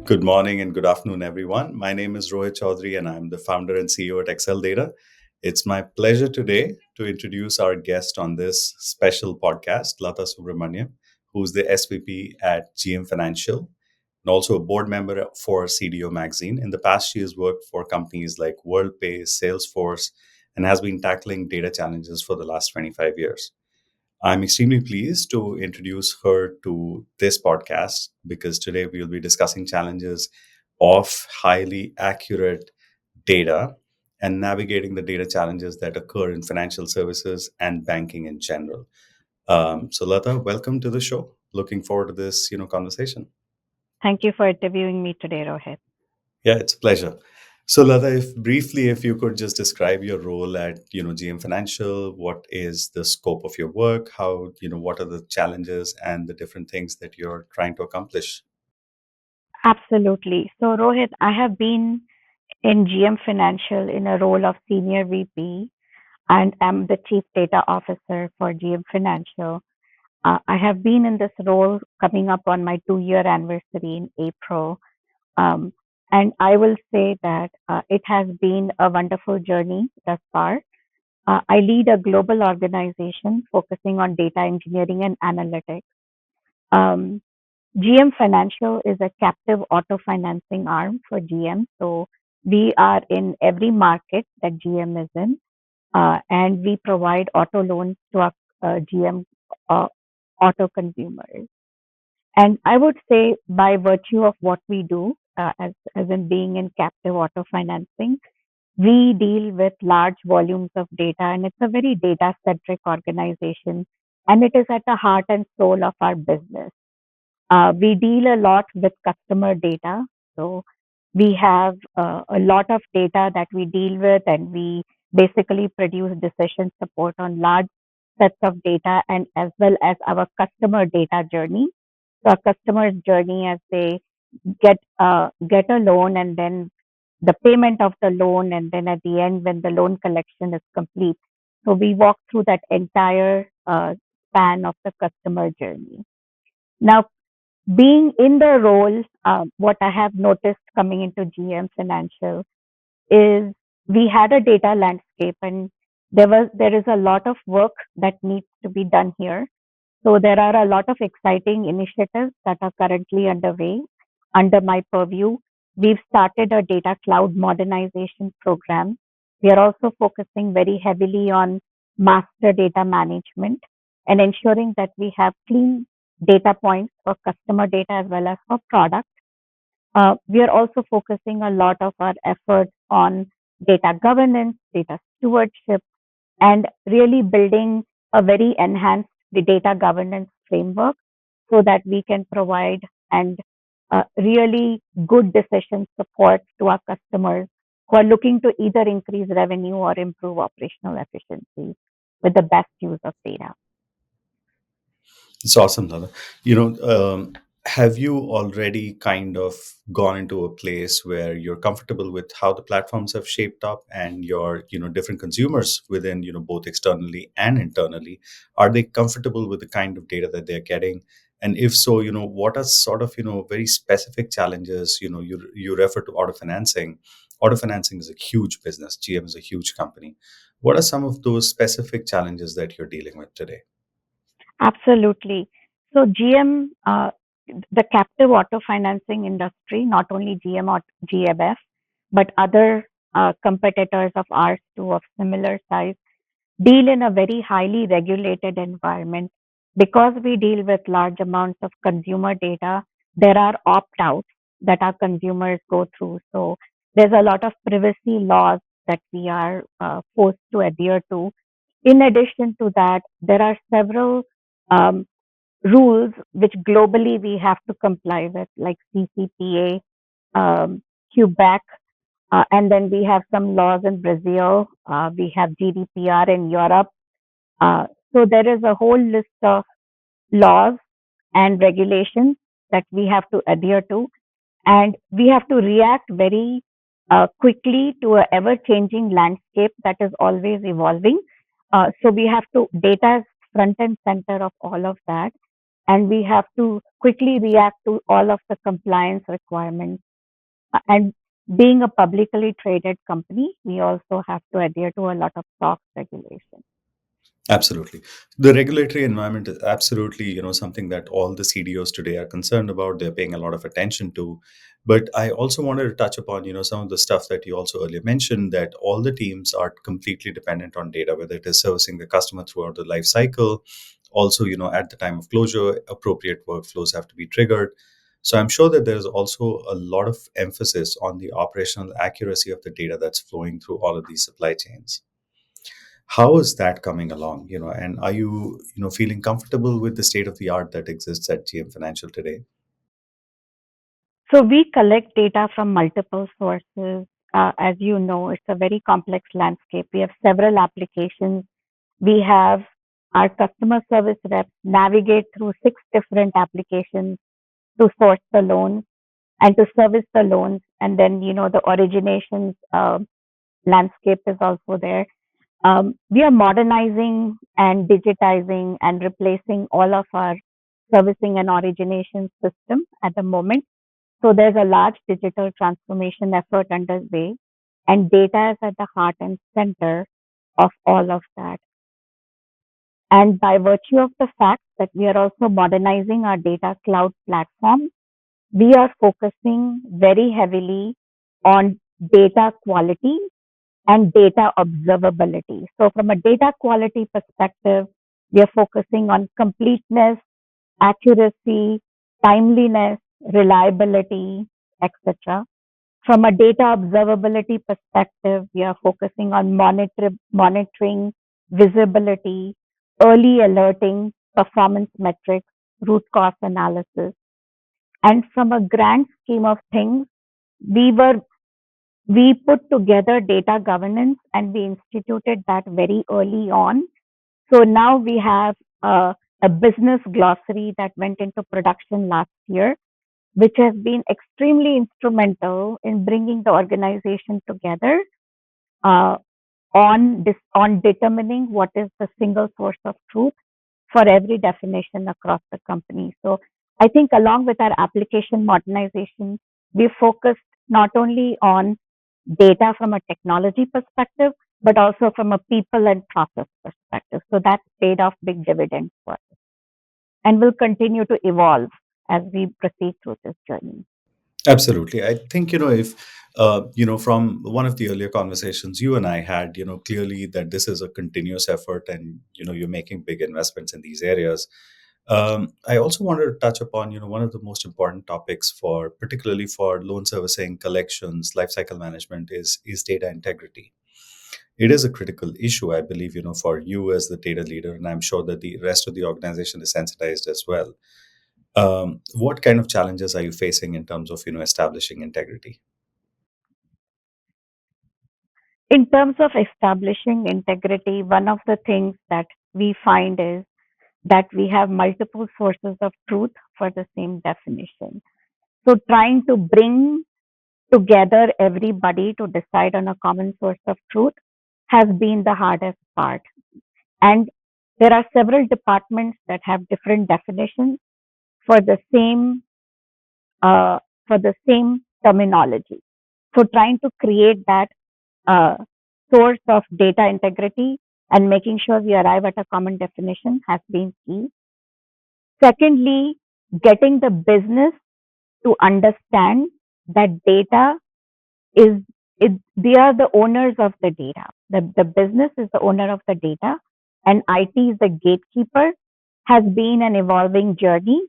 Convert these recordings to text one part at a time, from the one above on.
Good morning and good afternoon, everyone. My name is Rohit Choudhary, and I'm the founder and CEO at Acceldata. It's my pleasure today to introduce our guest on this special podcast, Latha Subramanian, who's the SVP at GM Financial and also a board member for CDO Magazine. In the past, she has worked for companies like WorldPay, Salesforce, and has been tackling data challenges for the last 25 years. I'm extremely pleased to introduce her to this podcast because today we'll be discussing challenges of highly accurate data and navigating the data challenges that occur in financial services and banking in general. So, Lata, welcome to the show. Looking forward to this, conversation. Thank you for interviewing me today, Rohit. Yeah, it's a pleasure. So, Lata, if you could just describe your role at, GM Financial, what is the scope of your work? What are the challenges and the different things that you're trying to accomplish? Absolutely. So, Rohit, I have been in GM Financial in a role of Senior VP and am the Chief Data Officer for GM Financial. I have been in this role coming up on my 2 year anniversary in April. Um, and I will say that it has been a wonderful journey thus far. I lead a global organization focusing on data engineering and analytics. Um, GM Financial is a captive auto financing arm for GM. So we are in every market that GM is in, and we provide auto loans to our GM uh, auto consumers. And I would say, by virtue of what we do, as in being in captive auto financing, we deal with large volumes of data, and it's a very data centric organization, and it is at the heart and soul of our business. We deal a lot with customer data. So we have a lot of data that we deal with, and we basically produce decision support on large sets of data and as well as our customer data journey. So our customer's journey as they get a loan, and then the payment of the loan, and then at the end when the loan collection is complete. So we walk through that entire span of the customer journey. Now, being in the role, what I have noticed coming into GM Financial is we had a data landscape, and there is a lot of work that needs to be done here. So there are a lot of exciting initiatives that are currently underway under my purview. We've started a data cloud modernization program. We are also focusing very heavily on master data management and ensuring that we have clean data points for customer data as well as for product. We are also focusing a lot of our efforts on data governance, data stewardship, and really building a very enhanced data governance framework so that we can provide and really good decision support to our customers who are looking to either increase revenue or improve operational efficiency with the best use of data. It's awesome, Lata. Have you already kind of gone into a place where you're comfortable with how the platforms have shaped up and your, different consumers within, both externally and internally, are they comfortable with the kind of data that they're getting? And if so, what are sort of, very specific challenges, you refer to auto financing. Auto financing is a huge business. GM is a huge company. What are some of those specific challenges that you're dealing with today? Absolutely. So GM, the captive auto financing industry, not only GMF, but other competitors of ours too of similar size, deal in a very highly regulated environment. Because we deal with large amounts of consumer data, there are opt-outs that our consumers go through. So there's a lot of privacy laws that we are forced to adhere to. In addition to that, there are several um, rules which globally we have to comply with, like CCPA, Quebec, and then we have some laws in Brazil. We have GDPR in Europe. Uh, so there is a whole list of laws and regulations that we have to adhere to, and we have to react very quickly to a ever changing landscape that is always evolving. So we have to data is front and center of all of that. and we have to quickly react to all of the compliance requirements. And being a publicly traded company, we also have to adhere to a lot of SOX regulations. Absolutely. The regulatory environment is absolutely, something that all the CDOs today are concerned about. They're paying a lot of attention to. But I also wanted to touch upon, some of the stuff that you also earlier mentioned, that all the teams are completely dependent on data, whether it is servicing the customer throughout the life cycle. Also, at the time of closure, appropriate workflows have to be triggered. So I'm sure that there's also a lot of emphasis on the operational accuracy of the data that's flowing through all of these supply chains. How is that coming along, and are you, feeling comfortable with the state of the art that exists at GM Financial today? So we collect data from multiple sources. As you know, it's a very complex landscape. We have several applications. We have our customer service reps navigate through 6 different applications to source the loans and to service the loans. And then, the originations landscape is also there. We are modernizing and digitizing and replacing all of our servicing and origination system at the moment. So there's a large digital transformation effort underway, and data is at the heart and center of all of that. And by virtue of the fact that we are also modernizing our data cloud platform, we are focusing very heavily on data quality and data observability. So, from a data quality perspective, we are focusing on completeness, accuracy, timeliness, reliability, etc. From a data observability perspective, we are focusing on monitoring, visibility, early alerting, performance metrics, root cause analysis. And from a grand scheme of things, we were we put together data governance and we instituted that very early on. So now we have a business glossary that went into production last year, which has been extremely instrumental in bringing the organization together uh, on determining what is the single source of truth for every definition across the company. So I think along with our application modernization, we focused not only on data from a technology perspective, but also from a people and process perspective. So that paid off big dividends for us and will continue to evolve as we proceed through this journey. Absolutely. I think, if, from one of the earlier conversations you and I had, clearly that this is a continuous effort and, you're making big investments in these areas. I also wanted to touch upon, one of the most important topics for, particularly for loan servicing, collections, lifecycle management is data integrity. It is a critical issue, I believe, for you as the data leader, and I'm sure that the rest of the organization is sensitized as well. What kind of challenges are you facing in terms of, establishing integrity? In terms of establishing integrity, one of the things that we find is that we have multiple sources of truth for the same definition. So trying to bring together everybody to decide on a common source of truth has been the hardest part. And there are several departments that have different definitions for the same uh, terminology. So trying to create that uh, source of data integrity and making sure we arrive at a common definition has been key. Secondly, getting the business to understand that data is they are the owners of the data. The business is the owner of the data, and IT is the gatekeeper, has been an evolving journey.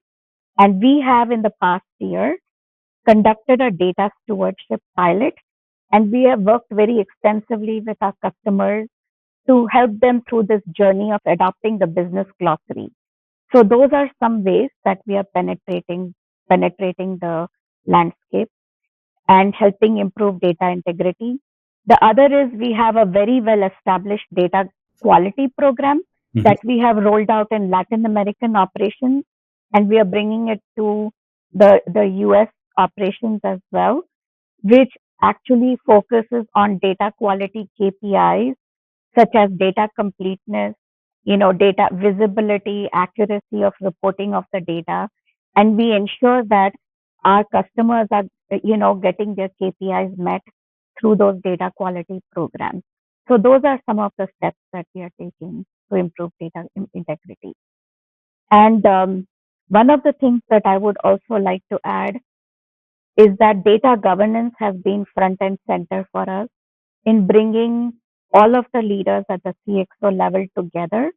And we have in the past year conducted a data stewardship pilot, and we have worked very extensively with our customers to help them through this journey of adopting the business glossary. So those are some ways that we are penetrating the landscape and helping improve data integrity. The other is we have a very well established data quality program Mhm. that we have rolled out in Latin American operations, and we are bringing it to the US operations as well, which actually focuses on data quality KPIs such as data completeness, data visibility, accuracy of reporting of the data, and we ensure that our customers are, getting their KPIs met through those data quality programs. So those are some of the steps that we are taking to improve data integrity. And one of the things that I would also like to add is that data governance has been front and center for us in bringing all of the leaders at the CXO level together,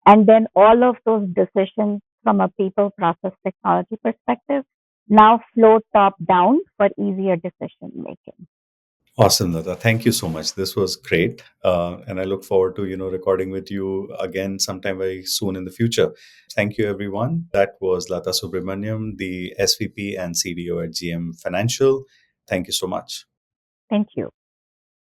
and then all of those decisions from a people process technology perspective now flow top down for easier decision making. Awesome, Lata. Thank you so much. This was great, and I look forward to recording with you again sometime very soon in the future. Thank you, everyone. That was Latha Subramanian, the SVP and CDO at GM Financial. Thank you so much. Thank you.